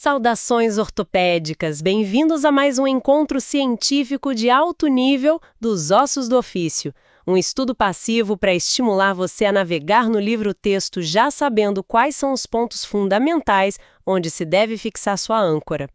Saudações ortopédicas, bem-vindos a mais um encontro científico de alto nível dos ossos do ofício. Um estudo passivo para estimular você a navegar no livro-texto já sabendo quais são os pontos fundamentais onde se deve fixar sua âncora.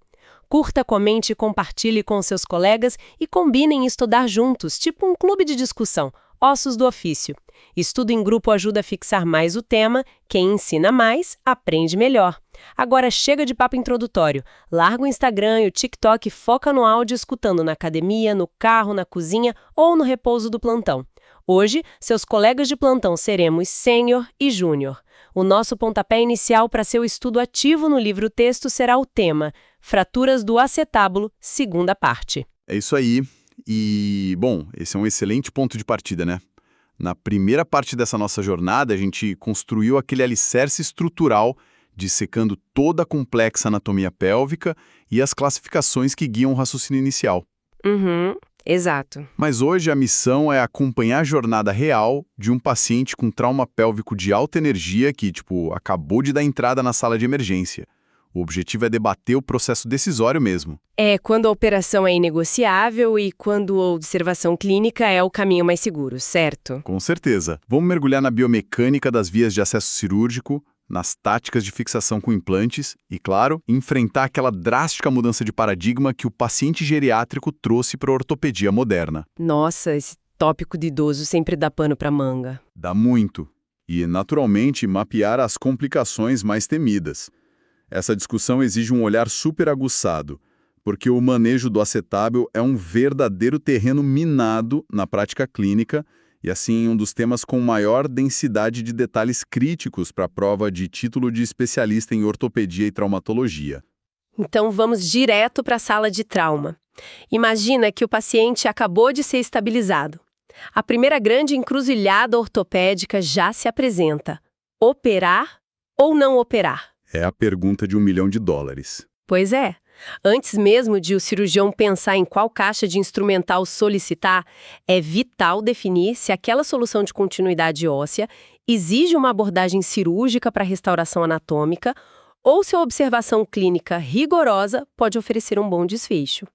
Curta, comente e compartilhe com seus colegas e combinem estudar juntos, tipo um clube de discussão, ossos do ofício. Estudo em grupo ajuda a fixar mais o tema, quem ensina mais, aprende melhor. Agora chega de papo introdutório, larga o Instagram e o TikTok e foca no áudio escutando na academia, no carro, na cozinha ou no repouso do plantão. Hoje, seus colegas de plantão seremos Sênior e Júnior. O nosso pontapé inicial para seu estudo ativo no livro-texto será o tema Fraturas do acetábulo, segunda parte. É isso aí. E, bom, esse é um excelente ponto de partida, né? Na primeira parte dessa nossa jornada, a gente construiu aquele alicerce estrutural dissecando toda a complexa anatomia pélvica e as classificações que guiam o raciocínio inicial. Exato. Mas hoje a missão é acompanhar a jornada real de um paciente com trauma pélvico de alta energia que, acabou de dar entrada na sala de emergência. O objetivo é debater o processo decisório mesmo. É quando a operação é inegociável e quando a observação clínica é o caminho mais seguro, certo? Com certeza. Vamos mergulhar na biomecânica das vias de acesso cirúrgico, nas táticas de fixação com implantes e, claro, enfrentar aquela drástica mudança de paradigma que o paciente geriátrico trouxe para a ortopedia moderna. Nossa, esse tópico de idoso sempre dá pano para manga. Dá muito. E, naturalmente, mapear as complicações mais temidas. Essa discussão exige um olhar super aguçado, porque o manejo do acetábulo é um verdadeiro terreno minado na prática clínica e, assim, um dos temas com maior densidade de detalhes críticos para a prova de título de especialista em ortopedia e traumatologia. Então vamos direto para a sala de trauma. Imagina que o paciente acabou de ser estabilizado. A primeira grande encruzilhada ortopédica já se apresenta. Operar ou não operar? É a pergunta de $1 milhão. Pois é. Antes mesmo de o cirurgião pensar em qual caixa de instrumental solicitar, é vital definir se aquela solução de continuidade óssea exige uma abordagem cirúrgica para restauração anatômica ou se a observação clínica rigorosa pode oferecer um bom desfecho.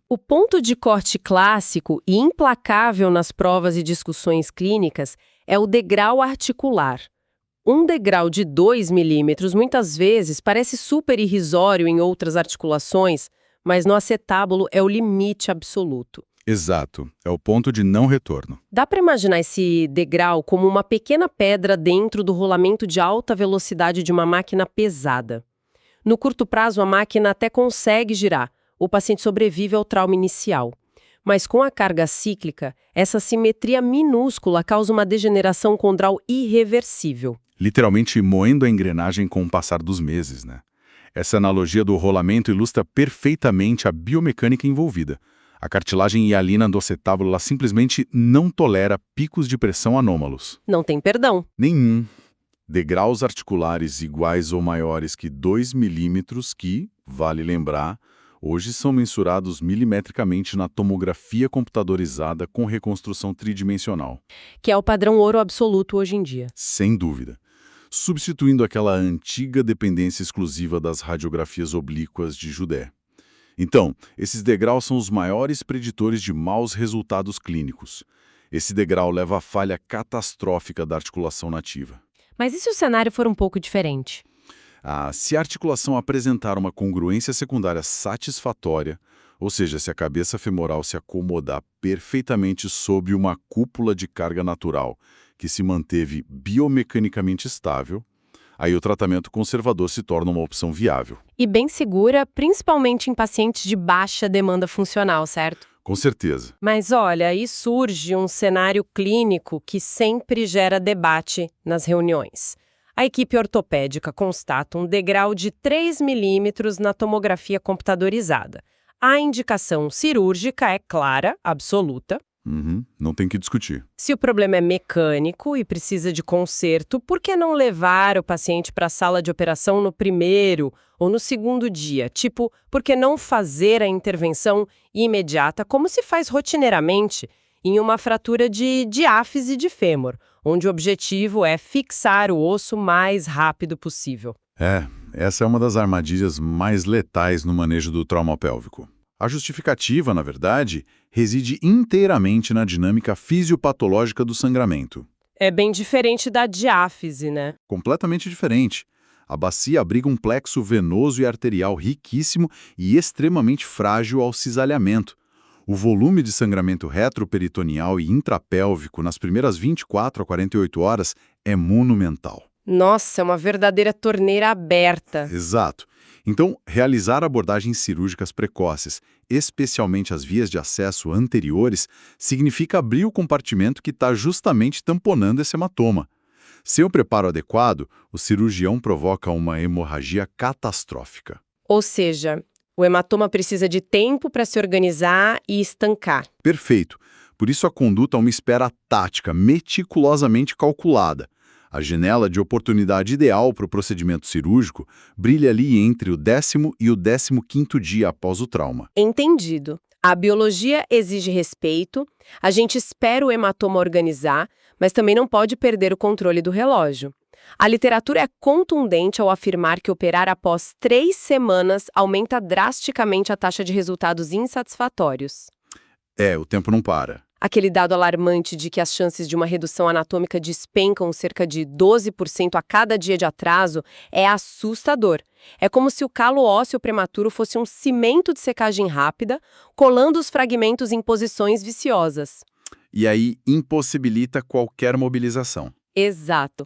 O ponto de corte clássico e implacável nas provas e discussões clínicas é o degrau articular. Um degrau de 2 milímetros muitas vezes parece super irrisório em outras articulações, mas no acetábulo é o limite absoluto. Exato, é o ponto de não retorno. Dá para imaginar esse degrau como uma pequena pedra dentro do rolamento de alta velocidade de uma máquina pesada. No curto prazo, a máquina até consegue girar, o paciente sobrevive ao trauma inicial. Mas com a carga cíclica, essa simetria minúscula causa uma degeneração condral irreversível. Literalmente moendo a engrenagem com o passar dos meses, né? Essa analogia do rolamento ilustra perfeitamente a biomecânica envolvida. A cartilagem hialina do acetábulo ela simplesmente não tolera picos de pressão anômalos. Não tem perdão. Nenhum. Degraus articulares iguais ou maiores que 2 milímetros que, vale lembrar, hoje são mensurados milimetricamente na tomografia computadorizada com reconstrução tridimensional. Que é o padrão ouro absoluto hoje em dia. Sem dúvida. Substituindo aquela antiga dependência exclusiva das radiografias oblíquas de Judé. Então, esses degraus são os maiores preditores de maus resultados clínicos. Esse degrau leva à falha catastrófica da articulação nativa. Mas e se o cenário for um pouco diferente? Se a articulação apresentar uma congruência secundária satisfatória, ou seja, se a cabeça femoral se acomodar perfeitamente sobre uma cúpula de carga natural que se manteve biomecanicamente estável, aí o tratamento conservador se torna uma opção viável. E bem segura, principalmente em pacientes de baixa demanda funcional, certo? Com certeza. Mas olha, aí surge um cenário clínico que sempre gera debate nas reuniões. A equipe ortopédica constata um degrau de 3 milímetros na tomografia computadorizada. A indicação cirúrgica é clara, absoluta. Não tem que discutir. Se o problema é mecânico e precisa de conserto, por que não levar o paciente para a sala de operação no primeiro ou no segundo dia? Por que não fazer a intervenção imediata, como se faz rotineiramente, em uma fratura de diáfise de fêmur, onde o objetivo é fixar o osso o mais rápido possível? essa é uma das armadilhas mais letais no manejo do trauma pélvico. A justificativa, na verdade, reside inteiramente na dinâmica fisiopatológica do sangramento. É bem diferente da diáfise, né? Completamente diferente. A bacia abriga um plexo venoso e arterial riquíssimo e extremamente frágil ao cisalhamento. O volume de sangramento retroperitoneal e intrapélvico nas primeiras 24 a 48 horas é monumental. Nossa, é uma verdadeira torneira aberta. Exato. Então, realizar abordagens cirúrgicas precoces, especialmente as vias de acesso anteriores, significa abrir o compartimento que está justamente tamponando esse hematoma. Sem o preparo adequado, o cirurgião provoca uma hemorragia catastrófica. Ou seja, o hematoma precisa de tempo para se organizar e estancar. Perfeito. Por isso a conduta é uma espera tática, meticulosamente calculada. A janela de oportunidade ideal para o procedimento cirúrgico brilha ali entre o 10º e o 15º dia após o trauma. Entendido. A biologia exige respeito, a gente espera o hematoma organizar, mas também não pode perder o controle do relógio. A literatura é contundente ao afirmar que operar após 3 semanas aumenta drasticamente a taxa de resultados insatisfatórios. O tempo não para. Aquele dado alarmante de que as chances de uma redução anatômica despencam cerca de 12% a cada dia de atraso é assustador. É como se o calo ósseo prematuro fosse um cimento de secagem rápida, colando os fragmentos em posições viciosas. E aí impossibilita qualquer mobilização. Exato.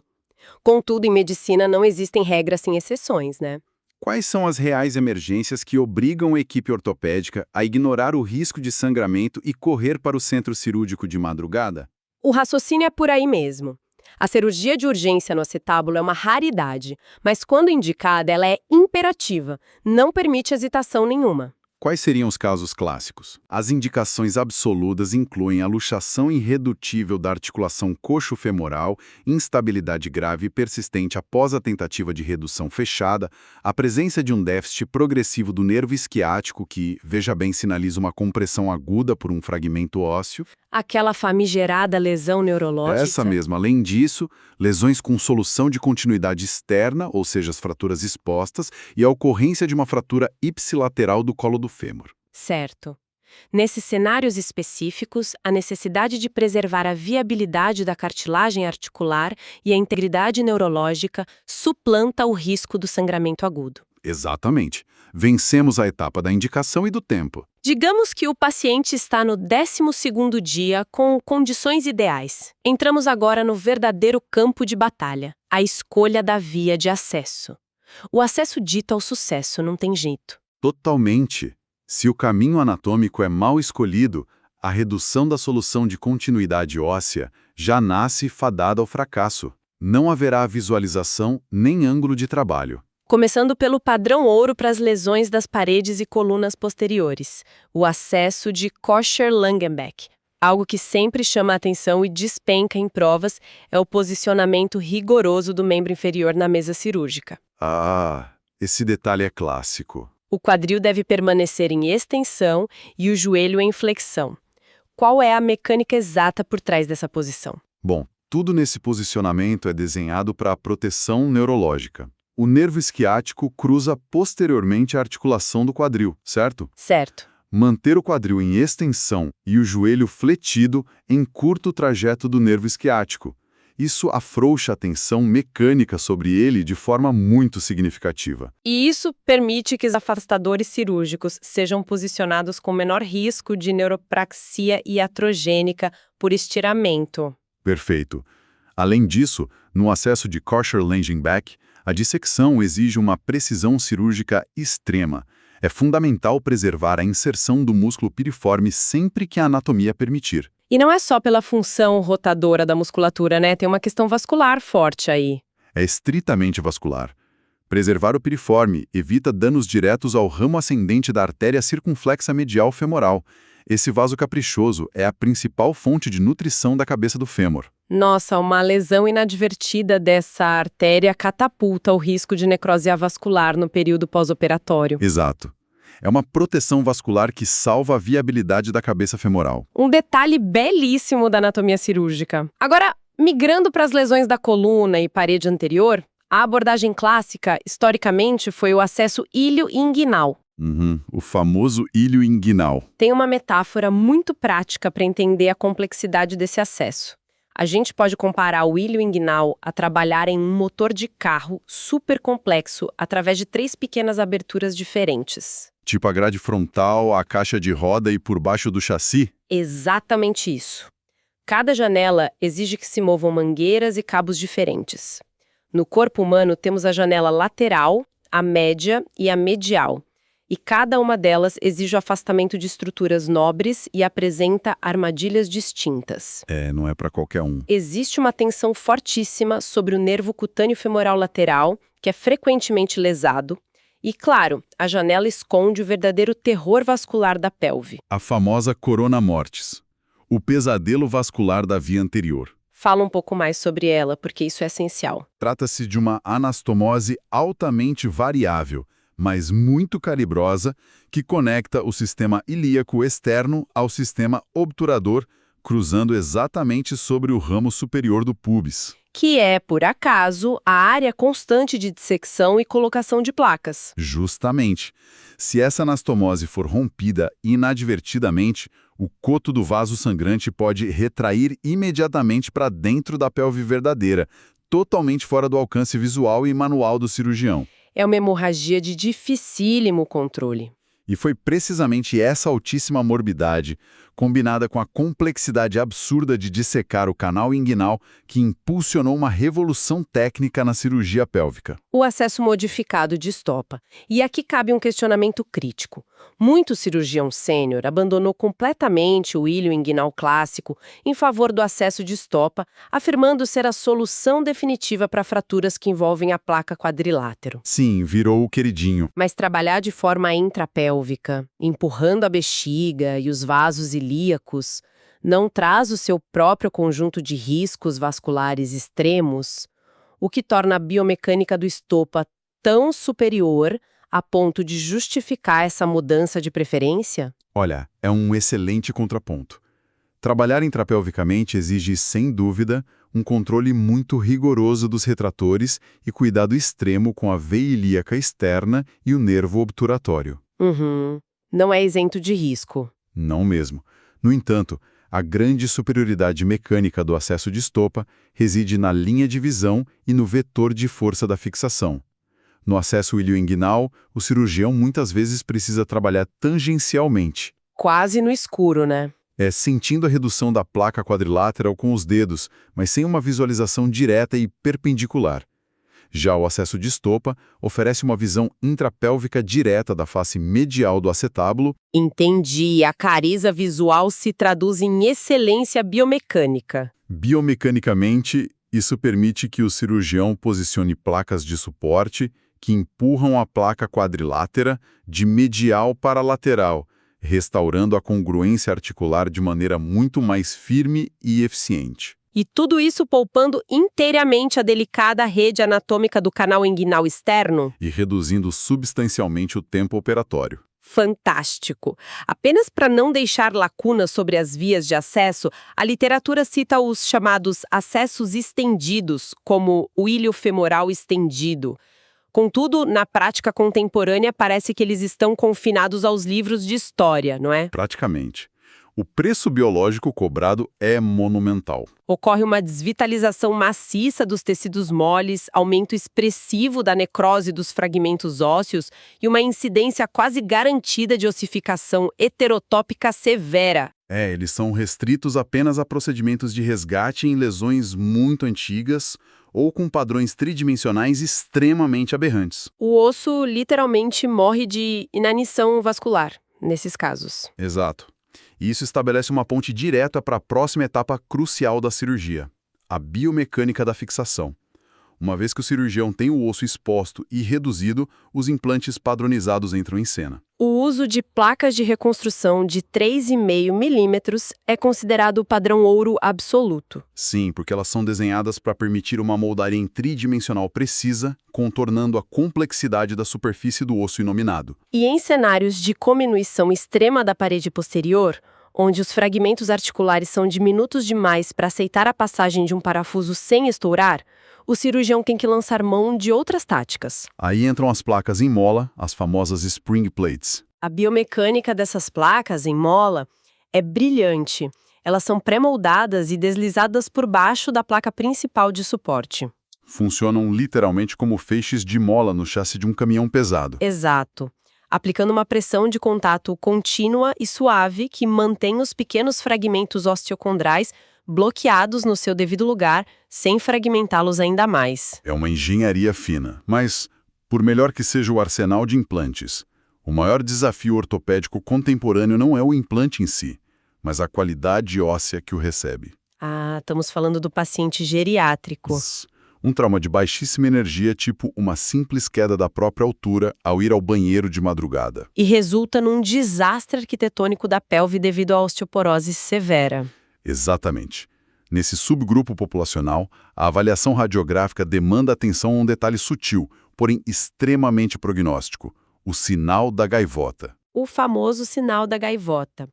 Contudo, em medicina não existem regras sem exceções, né? Quais são as reais emergências que obrigam a equipe ortopédica a ignorar o risco de sangramento e correr para o centro cirúrgico de madrugada? O raciocínio é por aí mesmo. A cirurgia de urgência no acetábulo é uma raridade, mas quando indicada, ela é imperativa, não permite hesitação nenhuma. Quais seriam os casos clássicos? As indicações absolutas incluem a luxação irredutível da articulação coxo-femoral, instabilidade grave e persistente após a tentativa de redução fechada, a presença de um déficit progressivo do nervo isquiático que, veja bem, sinaliza uma compressão aguda por um fragmento ósseo. Aquela famigerada lesão neurológica. Essa mesma. Além disso, lesões com solução de continuidade externa, ou seja, as fraturas expostas, e a ocorrência de uma fratura ipsilateral do colo do fêmur. Certo. Nesses cenários específicos, a necessidade de preservar a viabilidade da cartilagem articular e a integridade neurológica suplanta o risco do sangramento agudo. Exatamente. Vencemos a etapa da indicação e do tempo. Digamos que o paciente está no 12º dia com condições ideais. Entramos agora no verdadeiro campo de batalha, a escolha da via de acesso. O acesso dito ao sucesso não tem jeito. Totalmente. Se o caminho anatômico é mal escolhido, a redução da solução de continuidade óssea já nasce fadada ao fracasso. Não haverá visualização nem ângulo de trabalho. Começando pelo padrão ouro para as lesões das paredes e colunas posteriores, o acesso de Kocher-Langenbeck. Algo que sempre chama a atenção e despenca em provas é o posicionamento rigoroso do membro inferior na mesa cirúrgica. Ah, esse detalhe é clássico. O quadril deve permanecer em extensão e o joelho em flexão. Qual é a mecânica exata por trás dessa posição? Bom, tudo nesse posicionamento é desenhado para a proteção neurológica. O nervo isquiático cruza posteriormente a articulação do quadril, certo? Certo. Manter o quadril em extensão e o joelho fletido encurta o trajeto do nervo isquiático. Isso afrouxa a tensão mecânica sobre ele de forma muito significativa. E isso permite que os afastadores cirúrgicos sejam posicionados com menor risco de neuropraxia iatrogênica por estiramento. Perfeito. Além disso, no acesso de Kocher-Langenbeck, a dissecção exige uma precisão cirúrgica extrema. É fundamental preservar a inserção do músculo piriforme sempre que a anatomia permitir. E não é só pela função rotadora da musculatura, né? Tem uma questão vascular forte aí. É estritamente vascular. Preservar o piriforme evita danos diretos ao ramo ascendente da artéria circunflexa medial femoral. Esse vaso caprichoso é a principal fonte de nutrição da cabeça do fêmur. Nossa, uma lesão inadvertida dessa artéria catapulta o risco de necrose avascular no período pós-operatório. Exato. É uma proteção vascular que salva a viabilidade da cabeça femoral. Um detalhe belíssimo da anatomia cirúrgica. Agora, migrando para as lesões da coluna e parede anterior, A abordagem clássica, historicamente, foi o acesso ilho-inguinal. O famoso ilho inguinal. Tem uma metáfora muito prática para entender a complexidade desse acesso. A gente pode comparar o ilho inguinal a trabalhar em um motor de carro super complexo através de 3 pequenas aberturas diferentes. Tipo a grade frontal, a caixa de roda e por baixo do chassi? Exatamente isso. Cada janela exige que se movam mangueiras e cabos diferentes. No corpo humano, temos a janela lateral, a média e a medial. E cada uma delas exige o afastamento de estruturas nobres e apresenta armadilhas distintas. Não é para qualquer um. Existe uma tensão fortíssima sobre o nervo cutâneo femoral lateral, que é frequentemente lesado. E, claro, a janela esconde o verdadeiro terror vascular da pelve. A famosa corona mortis. O pesadelo vascular da via anterior. Fala um pouco mais sobre ela, porque isso é essencial. Trata-se de uma anastomose altamente variável, mas muito calibrosa, que conecta o sistema ilíaco externo ao sistema obturador, cruzando exatamente sobre o ramo superior do púbis. Que é, por acaso, a área constante de dissecção e colocação de placas. Justamente. Se essa anastomose for rompida inadvertidamente, o coto do vaso sangrante pode retrair imediatamente para dentro da pelve verdadeira, totalmente fora do alcance visual e manual do cirurgião. É uma hemorragia de dificílimo controle. E foi precisamente essa altíssima morbidade, combinada com a complexidade absurda de dissecar o canal inguinal, que impulsionou uma revolução técnica na cirurgia pélvica. O acesso modificado de estopa. E aqui cabe um questionamento crítico. Muito cirurgião sênior abandonou completamente o ilho inguinal clássico em favor do acesso de estopa, afirmando ser a solução definitiva para fraturas que envolvem a placa quadrilátero. Sim, virou o queridinho. Mas trabalhar de forma intrapélvica, empurrando a bexiga e os vasos ilíacos, não traz o seu próprio conjunto de riscos vasculares extremos, o que torna a biomecânica do estopa tão superior a ponto de justificar essa mudança de preferência? Olha, é um excelente contraponto. Trabalhar intrapelvicamente exige, sem dúvida, um controle muito rigoroso dos retratores e cuidado extremo com a veia ilíaca externa e o nervo obturatório. Não é isento de risco. Não mesmo. No entanto, a grande superioridade mecânica do acesso de estopa reside na linha de visão e no vetor de força da fixação. No acesso ilioinguinal, o cirurgião muitas vezes precisa trabalhar tangencialmente. Quase no escuro, né? Sentindo a redução da placa quadrilátera com os dedos, mas sem uma visualização direta e perpendicular. Já o acesso de estopa oferece uma visão intrapélvica direta da face medial do acetábulo. Entendi. A cariza visual se traduz em excelência biomecânica. Biomecanicamente, isso permite que o cirurgião posicione placas de suporte que empurram a placa quadrilátera de medial para lateral, restaurando a congruência articular de maneira muito mais firme e eficiente. E tudo isso poupando inteiramente a delicada rede anatômica do canal inguinal externo? E reduzindo substancialmente o tempo operatório. Fantástico! Apenas para não deixar lacunas sobre as vias de acesso, a literatura cita os chamados acessos estendidos, como o ilho femoral estendido. Contudo, na prática contemporânea, parece que eles estão confinados aos livros de história, não é? Praticamente. O preço biológico cobrado é monumental. Ocorre uma desvitalização maciça dos tecidos moles, aumento expressivo da necrose dos fragmentos ósseos e uma incidência quase garantida de ossificação heterotópica severa. Eles são restritos apenas a procedimentos de resgate em lesões muito antigas ou com padrões tridimensionais extremamente aberrantes. O osso literalmente morre de inanição vascular, nesses casos. Exato. E isso estabelece uma ponte direta para a próxima etapa crucial da cirurgia, a biomecânica da fixação. Uma vez que o cirurgião tem o osso exposto e reduzido, os implantes padronizados entram em cena. O uso de placas de reconstrução de 3,5 milímetros é considerado o padrão ouro absoluto. Sim, porque elas são desenhadas para permitir uma moldaria tridimensional precisa, contornando a complexidade da superfície do osso inominado. E em cenários de cominuição extrema da parede posterior, onde os fragmentos articulares são diminutos demais para aceitar a passagem de um parafuso sem estourar, o cirurgião tem que lançar mão de outras táticas. Aí entram as placas em mola, as famosas spring plates. A biomecânica dessas placas em mola é brilhante. Elas são pré-moldadas e deslizadas por baixo da placa principal de suporte. Funcionam literalmente como feixes de mola no chassi de um caminhão pesado. Exato. Aplicando uma pressão de contato contínua e suave que mantém os pequenos fragmentos osteocondrais bloqueados no seu devido lugar, sem fragmentá-los ainda mais. É uma engenharia fina, mas, por melhor que seja o arsenal de implantes, o maior desafio ortopédico contemporâneo não é o implante em si, mas a qualidade óssea que o recebe. Ah, estamos falando do paciente geriátrico. Um trauma de baixíssima energia, tipo uma simples queda da própria altura ao ir ao banheiro de madrugada. E resulta num desastre arquitetônico da pelve devido à osteoporose severa. Exatamente. Nesse subgrupo populacional, a avaliação radiográfica demanda atenção a um detalhe sutil, porém extremamente prognóstico: o sinal da gaivota. O famoso sinal da gaivota.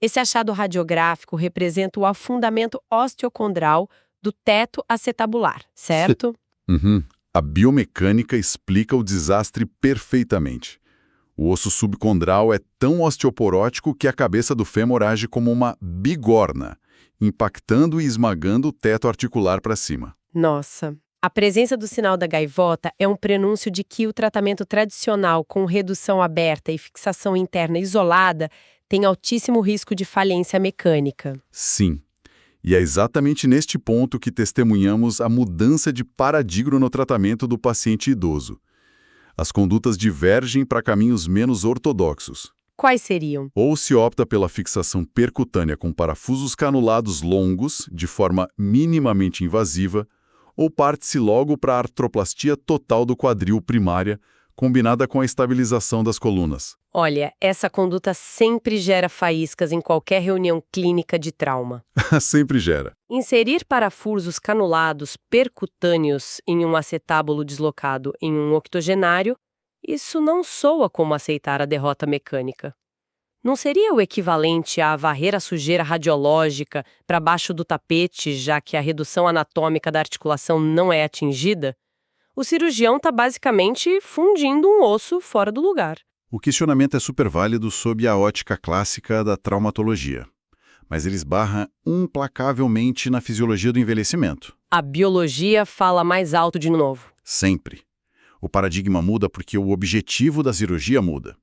Esse achado radiográfico representa o afundamento osteocondral do teto acetabular, certo? A biomecânica explica o desastre perfeitamente. O osso subcondral é tão osteoporótico que a cabeça do fêmur age como uma bigorna, impactando e esmagando o teto articular para cima. Nossa. A presença do sinal da gaivota é um prenúncio de que o tratamento tradicional com redução aberta e fixação interna isolada tem altíssimo risco de falência mecânica. Sim. E é exatamente neste ponto que testemunhamos a mudança de paradigma no tratamento do paciente idoso. As condutas divergem para caminhos menos ortodoxos. Quais seriam? Ou se opta pela fixação percutânea com parafusos canulados longos, de forma minimamente invasiva, ou parte-se logo para a artroplastia total do quadril primária, combinada com a estabilização das colunas. Olha, essa conduta sempre gera faíscas em qualquer reunião clínica de trauma. Sempre gera. Inserir parafusos canulados percutâneos em um acetábulo deslocado em um octogenário, isso não soa como aceitar a derrota mecânica. Não seria o equivalente a varrer a sujeira radiológica para baixo do tapete, já que a redução anatômica da articulação não é atingida? O cirurgião está basicamente fundindo um osso fora do lugar. O questionamento é super válido sob a ótica clássica da traumatologia, mas ele esbarra implacavelmente na fisiologia do envelhecimento. A biologia fala mais alto de novo. Sempre. O paradigma muda porque o objetivo da cirurgia muda.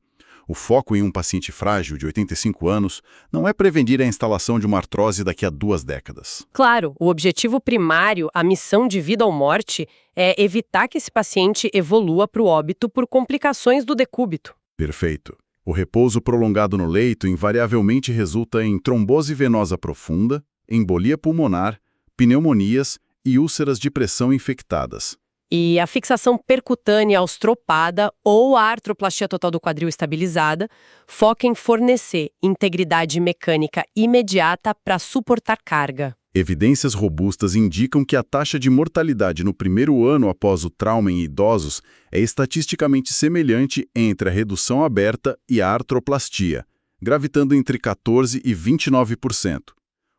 O foco em um paciente frágil de 85 anos não é prevenir a instalação de uma artrose daqui a 2 décadas. Claro, o objetivo primário, a missão de vida ou morte, é evitar que esse paciente evolua para o óbito por complicações do decúbito. Perfeito. O repouso prolongado no leito invariavelmente resulta em trombose venosa profunda, embolia pulmonar, pneumonias e úlceras de pressão infectadas. E a fixação percutânea austropada ou a artroplastia total do quadril estabilizada foca em fornecer integridade mecânica imediata para suportar carga. Evidências robustas indicam que a taxa de mortalidade no primeiro ano após o trauma em idosos é estatisticamente semelhante entre a redução aberta e a artroplastia, gravitando entre 14% e 29%.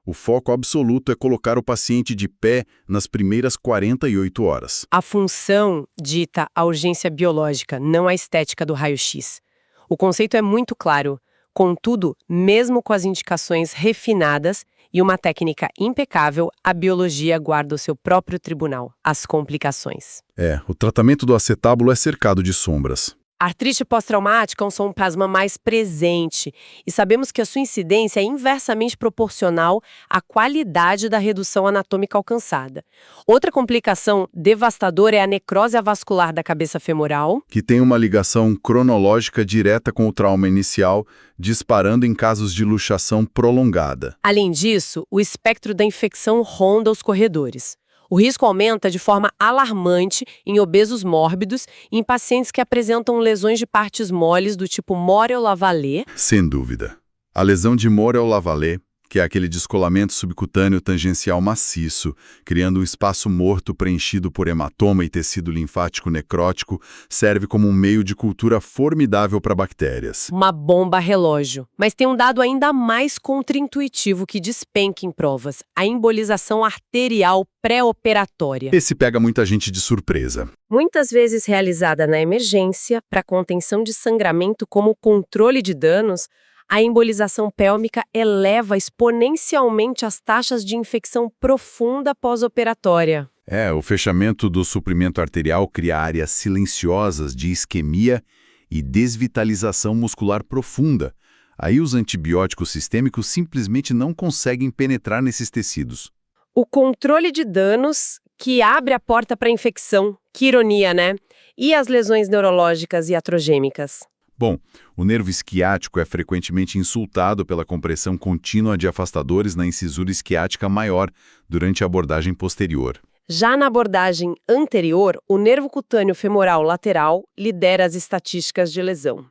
O foco absoluto é colocar o paciente de pé nas primeiras 48 horas. A função dita a urgência biológica, não a estética do raio-x. O conceito é muito claro. Contudo, mesmo com as indicações refinadas e uma técnica impecável, a biologia guarda o seu próprio tribunal, as complicações. O tratamento do acetábulo é cercado de sombras. A artrite pós-traumática é um somplasma mais presente e sabemos que a sua incidência é inversamente proporcional à qualidade da redução anatômica alcançada. Outra complicação devastadora é a necrose avascular da cabeça femoral, que tem uma ligação cronológica direta com o trauma inicial, disparando em casos de luxação prolongada. Além disso, o espectro da infecção ronda os corredores. O risco aumenta de forma alarmante em obesos mórbidos e em pacientes que apresentam lesões de partes moles do tipo Morel-Lavallee. Sem dúvida. A lesão de Morel-Lavallee que é aquele descolamento subcutâneo tangencial maciço, criando um espaço morto preenchido por hematoma e tecido linfático necrótico, serve como um meio de cultura formidável para bactérias. Uma bomba relógio. Mas tem um dado ainda mais contraintuitivo que despenca em provas: a embolização arterial pré-operatória. Esse pega muita gente de surpresa. Muitas vezes realizada na emergência, para contenção de sangramento como controle de danos, a embolização pélvica eleva exponencialmente as taxas de infecção profunda pós-operatória. O fechamento do suprimento arterial cria áreas silenciosas de isquemia e desvitalização muscular profunda. Aí os antibióticos sistêmicos simplesmente não conseguem penetrar nesses tecidos. O controle de danos que abre a porta para a infecção. Que ironia, né? E as lesões neurológicas e iatrogêmicas? Bom, o nervo isquiático é frequentemente insultado pela compressão contínua de afastadores na incisura isquiática maior durante a abordagem posterior. Já na abordagem anterior, o nervo cutâneo femoral lateral lidera as estatísticas de lesão.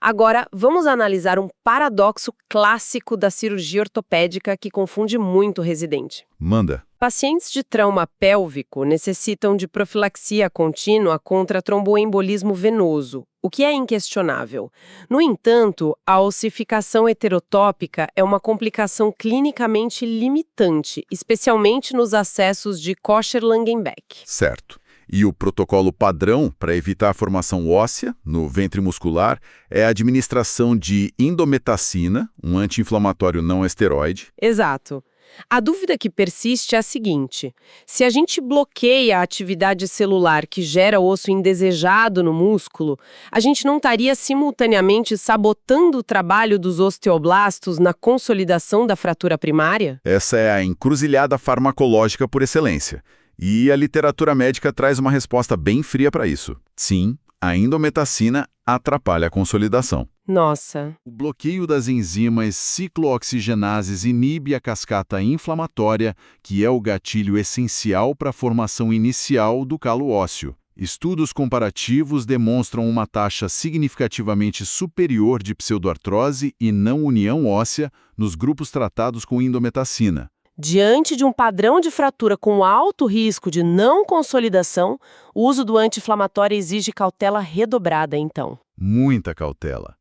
Agora, vamos analisar um paradoxo clássico da cirurgia ortopédica que confunde muito o residente. Manda. Pacientes de trauma pélvico necessitam de profilaxia contínua contra tromboembolismo venoso, o que é inquestionável. No entanto, a ossificação heterotópica é uma complicação clinicamente limitante, especialmente nos acessos de Kocher-Langenbeck. Certo. E o protocolo padrão para evitar a formação óssea no ventre muscular é a administração de indometacina, um anti-inflamatório não esteroide. Exato. A dúvida que persiste é a seguinte: se a gente bloqueia a atividade celular que gera osso indesejado no músculo, a gente não estaria simultaneamente sabotando o trabalho dos osteoblastos na consolidação da fratura primária? Essa é a encruzilhada farmacológica por excelência. E a literatura médica traz uma resposta bem fria para isso. Sim, a indometacina atrapalha a consolidação. Nossa. O bloqueio das enzimas ciclooxigenases inibe a cascata inflamatória, que é o gatilho essencial para a formação inicial do calo ósseo. Estudos comparativos demonstram uma taxa significativamente superior de pseudoartrose e não união óssea nos grupos tratados com indometacina. Diante de um padrão de fratura com alto risco de não consolidação, o uso do anti-inflamatório exige cautela redobrada, então. Muita cautela.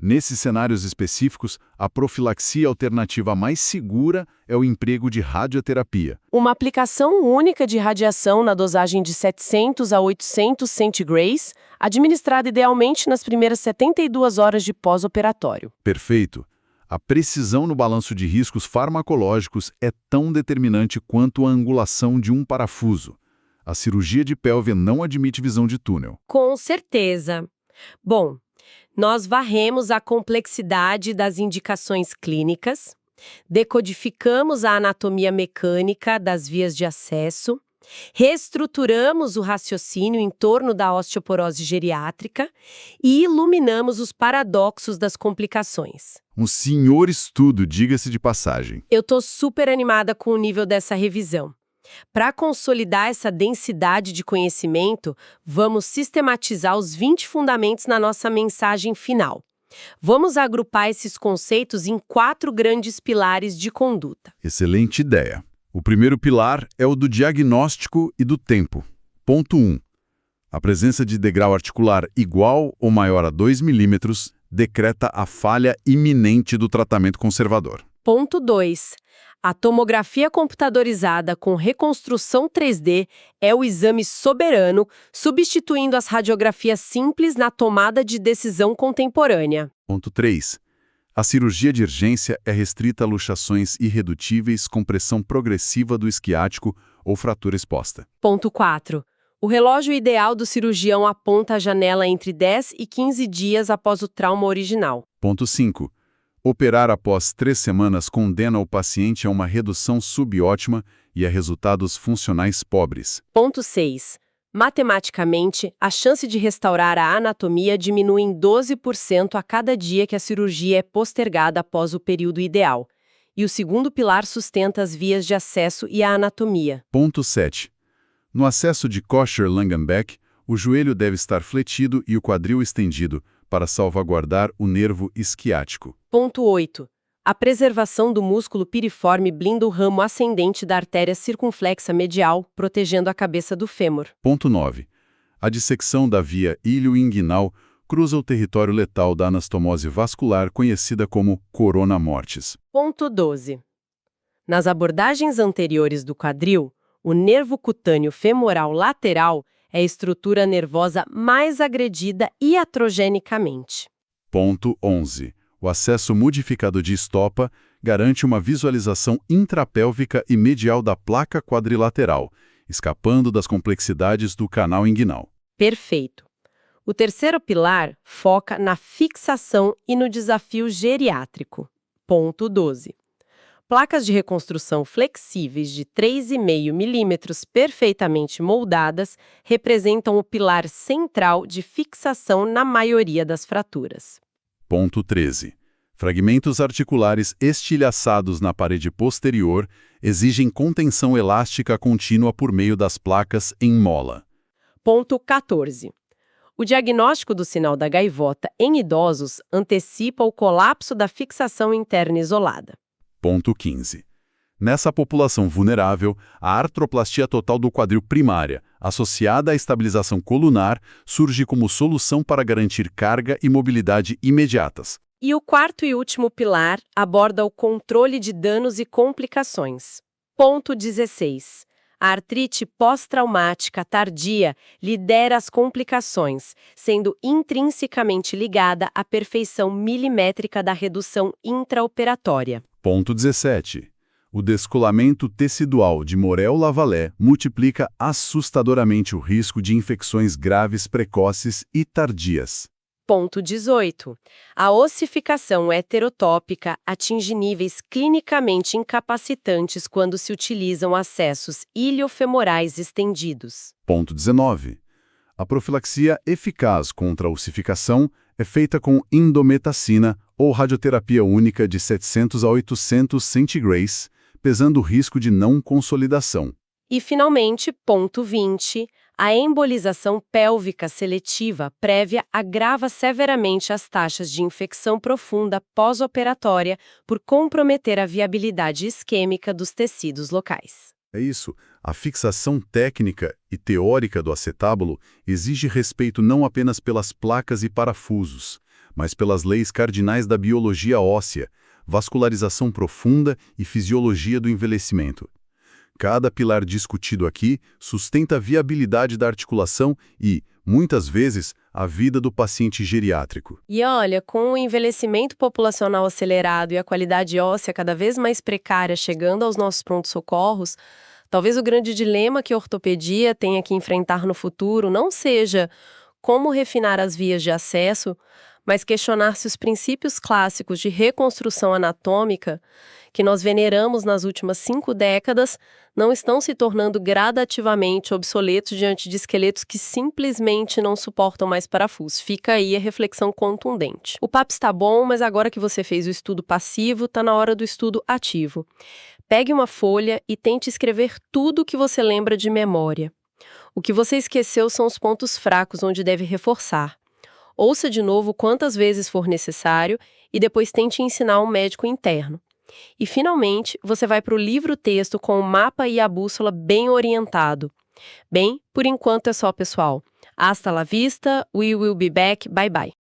Nesses cenários específicos, a profilaxia alternativa mais segura é o emprego de radioterapia. Uma aplicação única de radiação na dosagem de 700 a 800 centigrays, administrada idealmente nas primeiras 72 horas de pós-operatório. Perfeito. A precisão no balanço de riscos farmacológicos é tão determinante quanto a angulação de um parafuso. A cirurgia de pelve não admite visão de túnel. Com certeza. Bom, nós varremos a complexidade das indicações clínicas, decodificamos a anatomia mecânica das vias de acesso, reestruturamos o raciocínio em torno da osteoporose geriátrica e iluminamos os paradoxos das complicações. Um senhor estudo, diga-se de passagem. Eu tô super animada com o nível dessa revisão. Para consolidar essa densidade de conhecimento, vamos sistematizar os 20 fundamentos na nossa mensagem final. Vamos agrupar esses conceitos em 4 grandes pilares de conduta. Excelente ideia. O primeiro pilar é o do diagnóstico e do tempo. Ponto 1. A presença de degrau articular igual ou maior a 2 milímetros decreta a falha iminente do tratamento conservador. Ponto 2. A tomografia computadorizada com reconstrução 3D é o exame soberano, substituindo as radiografias simples na tomada de decisão contemporânea. Ponto 3. A cirurgia de urgência é restrita a luxações irredutíveis com pressão progressiva do isquiático ou fratura exposta. Ponto 4. O relógio ideal do cirurgião aponta a janela entre 10 e 15 dias após o trauma original. Ponto 5. Operar após 3 semanas condena o paciente a uma redução subótima e a resultados funcionais pobres. Ponto 6. Matematicamente, a chance de restaurar a anatomia diminui em 12% a cada dia que a cirurgia é postergada após o período ideal. E o segundo pilar sustenta as vias de acesso e a anatomia. Ponto 7. No acesso de Kocher-Langenbeck, o joelho deve estar fletido e o quadril estendido para salvaguardar o nervo isquiático. Ponto 8. A preservação do músculo piriforme blinda o ramo ascendente da artéria circunflexa medial, protegendo a cabeça do fêmur. Ponto 9. A dissecção da via ilioinguinal cruza o território letal da anastomose vascular conhecida como corona mortis. Ponto 12. Nas abordagens anteriores do quadril, o nervo cutâneo femoral lateral é a estrutura nervosa mais agredida iatrogenicamente. Ponto 11. O acesso modificado de estopa garante uma visualização intrapélvica e medial da placa quadrilateral, escapando das complexidades do canal inguinal. Perfeito. O terceiro pilar foca na fixação e no desafio geriátrico. Ponto 12. Placas de reconstrução flexíveis de 3,5 milímetros perfeitamente moldadas representam o pilar central de fixação na maioria das fraturas. Ponto 13. Fragmentos articulares estilhaçados na parede posterior exigem contenção elástica contínua por meio das placas em mola. Ponto 14. O diagnóstico do sinal da gaivota em idosos antecipa o colapso da fixação interna isolada. Ponto 15. Nessa população vulnerável, a artroplastia total do quadril primária, associada à estabilização colunar, surge como solução para garantir carga e mobilidade imediatas. E o quarto e último pilar aborda o controle de danos e complicações. Ponto 16. A artrite pós-traumática tardia lidera as complicações, sendo intrinsecamente ligada à perfeição milimétrica da redução intraoperatória. Ponto 17. O descolamento tecidual de Morel-Lavallee multiplica assustadoramente o risco de infecções graves precoces e tardias. Ponto 18. A ossificação heterotópica atinge níveis clinicamente incapacitantes quando se utilizam acessos iliofemorais estendidos. Ponto 19. A profilaxia eficaz contra a ossificação é feita com indometacina ou radioterapia única de 700 a 800 centigrays, pesando o risco de não consolidação. E, finalmente, ponto 20. A embolização pélvica seletiva prévia agrava severamente as taxas de infecção profunda pós-operatória por comprometer a viabilidade isquêmica dos tecidos locais. É isso. A fixação técnica e teórica do acetábulo exige respeito não apenas pelas placas e parafusos, mas pelas leis cardinais da biologia óssea, vascularização profunda e fisiologia do envelhecimento. Cada pilar discutido aqui sustenta a viabilidade da articulação e, muitas vezes, a vida do paciente geriátrico. E olha, com o envelhecimento populacional acelerado e a qualidade óssea cada vez mais precária chegando aos nossos prontos-socorros, talvez o grande dilema que a ortopedia tenha que enfrentar no futuro não seja como refinar as vias de acesso, mas questionar se os princípios clássicos de reconstrução anatômica que nós veneramos nas últimas 5 décadas não estão se tornando gradativamente obsoletos diante de esqueletos que simplesmente não suportam mais parafuso. Fica aí a reflexão contundente. O papo está bom, mas agora que você fez o estudo passivo, está na hora do estudo ativo. Pegue uma folha e tente escrever tudo o que você lembra de memória. O que você esqueceu são os pontos fracos onde deve reforçar. Ouça de novo quantas vezes for necessário e depois tente ensinar um médico interno. E, finalmente, você vai para o livro-texto com o mapa e a bússola bem orientado. Bem, por enquanto é só, pessoal. Hasta la vista, we will be back, bye bye.